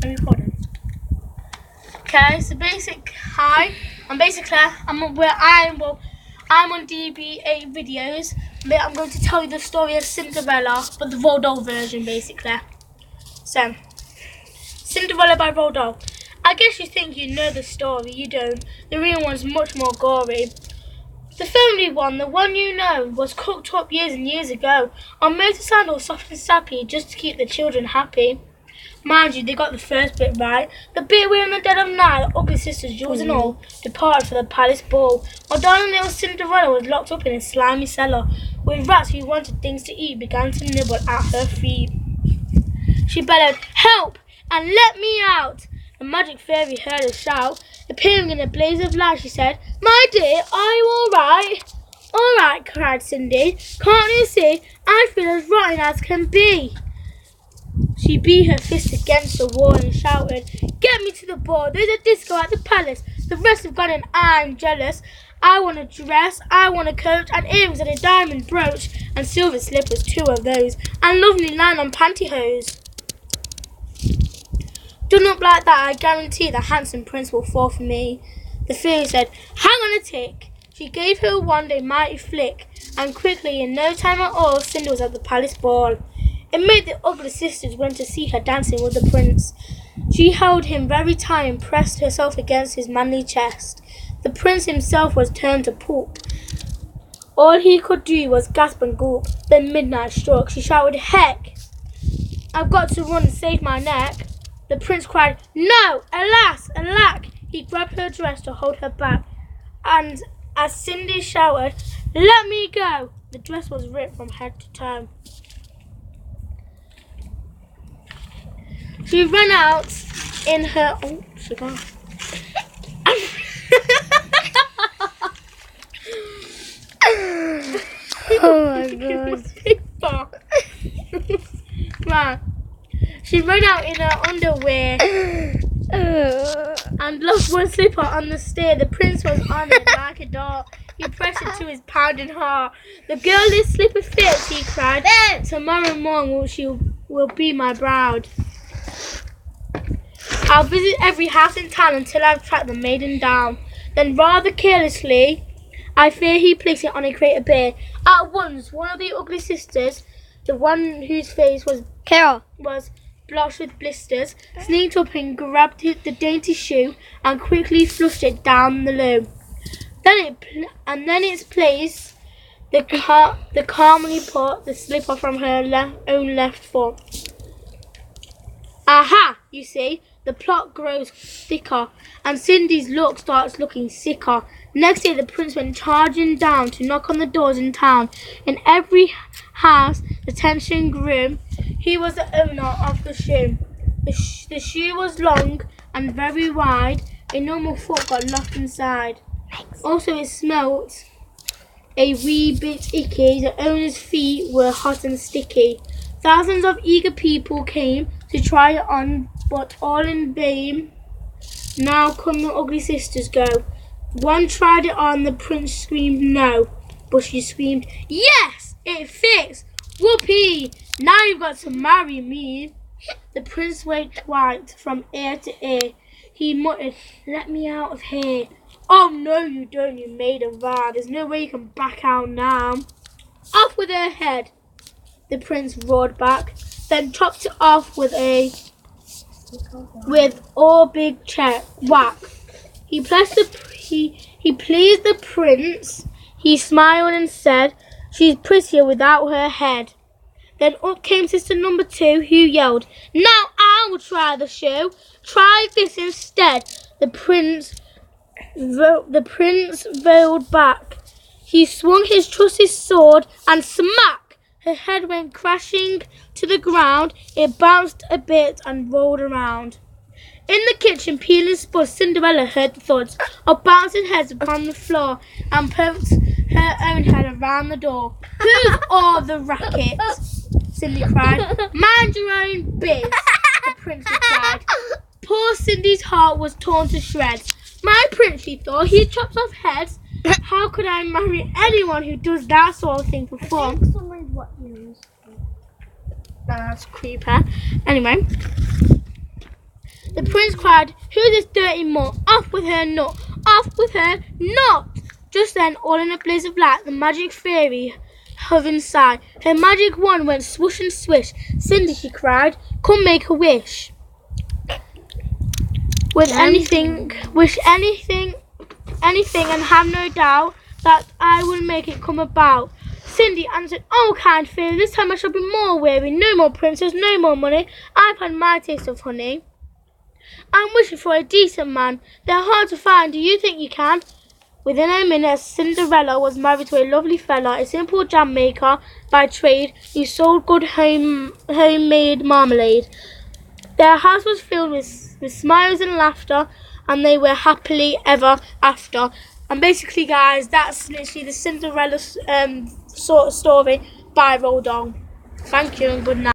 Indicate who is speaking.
Speaker 1: I'm recording. Okay, so I'm Claire. I'm on DB8 videos. But I'm going to tell you the story of Cinderella, but the Roald Dahl version, basically. So, Cinderella by Roald Dahl. I guess you think you know the story. You don't. The real one's much more gory. The family one, the one you know, was cooked up years and years ago on motorcycles, soft and sappy, just to keep the children happy. Mind you, they got the first bit right. The bit where in the dead of night, the ugly sisters, Jules and all, departed for the palace ball, while darling little Cinderella was locked up in a slimy cellar, with rats who wanted things to eat began to nibble at her feet. She bellowed, "Help! And let me out!" The magic fairy heard her shout. Appearing in a blaze of light, she said, "My dear, are you all right?" "All right," cried Cindy. "Can't you see? I feel as rotten as can be." She beat her fist against the wall and shouted, "Get me to the ball. There's a disco at the palace. The rest have gone and I'm jealous. I want a dress, I want a coat, and earrings and a diamond brooch, and silver slippers, 2 of those, and lovely nylon pantyhose. Done up like that, I guarantee the handsome prince will fall for me." The fairy said, "Hang on a tick." She gave her wand a mighty flick, and quickly, in no time at all, Cindy was at the palace ball. It made the ugly sisters went to see her dancing with the prince. She held him very tight and pressed herself against his manly chest. The prince himself was turned to pulp. All he could do was gasp and gulp. Then midnight struck. She shouted, "Heck! I've got to run and save my neck." The prince cried, "No! Alas! Alack!" He grabbed her dress to hold her back, and as Cindy shouted, "Let me go!" the dress was ripped from head to toe. She ran out in her... Oh, cigar.
Speaker 2: Oh my god.
Speaker 1: Right. She ran out in her underwear and lost one slipper on the stair. The prince was on it like a dart. He pressed it to his pounding heart. "The girl this slipper fits," he cried. "Tomorrow morning she will be my bride. I'll visit every house in town until I've tracked the maiden down." Then rather carelessly, I fear he placed it on a crate of beer. At once, one of the ugly sisters, the one whose face was
Speaker 2: Carol.
Speaker 1: blotched with blisters, sneaked up and grabbed the dainty shoe and quickly flushed it down the loo. Then its place, the calmly put the slipper from her own left foot. Aha! You see, the plot grows thicker, and Cindy's look starts looking sicker. Next day, the prince went charging down to knock on the doors in town. In every house, the tension grew. He was the owner of the shoe. The shoe was long and very wide. A normal foot got lost inside. Also, it smelt a wee bit icky. The owner's feet were hot and sticky. Thousands of eager people came to try it on, but all in vain. Now come the ugly sisters go. One tried it on, the prince screamed no, but she screamed, "Yes, it fits! Whoopee! Now you've got to marry me." The prince went white from ear to ear. He muttered, "Let me out of here." "Oh no you don't, you maiden vow. There's no way you can back out now." "Off with her head," the prince roared back, then chopped it off with all big whack. He pleased the prince. He smiled and said, "She's prettier without her head." Then up came sister number 2, who yelled, "Now I will try the shoe. Try this instead." The prince rolled back. He swung his trusty sword and smack! Her head went crashing to the ground. It bounced a bit and rolled around. In the kitchen, peeling spuds, Cinderella heard the thuds of bouncing heads upon the floor and poked her own head around the door. "Who's all the racket?" Cindy cried. "Mind your own biz," the prince replied. Poor Cindy's heart was torn to shreds. My prince, she thought, he chops off heads. How could I marry anyone who does that sort of thing for fun? That's creepy. Anyway, The prince cried, "Who's this dirty mutt? Off with her nut! Off with her nut!" Just then, all in a blaze of light, the magic fairy hove inside. Her magic wand went swoosh and swish. "Cindy," she cried, "come make a wish. With wish anything, and have no doubt that I will make it come about." Cindy answered, "Oh, kind fairy, this time I shall be more weary. No more princess, no more money. I've had my taste of honey. I'm wishing for a decent man. They're hard to find. Do you think you can?" Within a minute, Cinderella was married to a lovely fella, a simple jam maker by trade, who sold good homemade marmalade. Their house was filled with smiles and laughter, and they were happily ever after. And basically, guys, that's literally the Cinderella sort of story by Roald Dahl. Thank you and good night.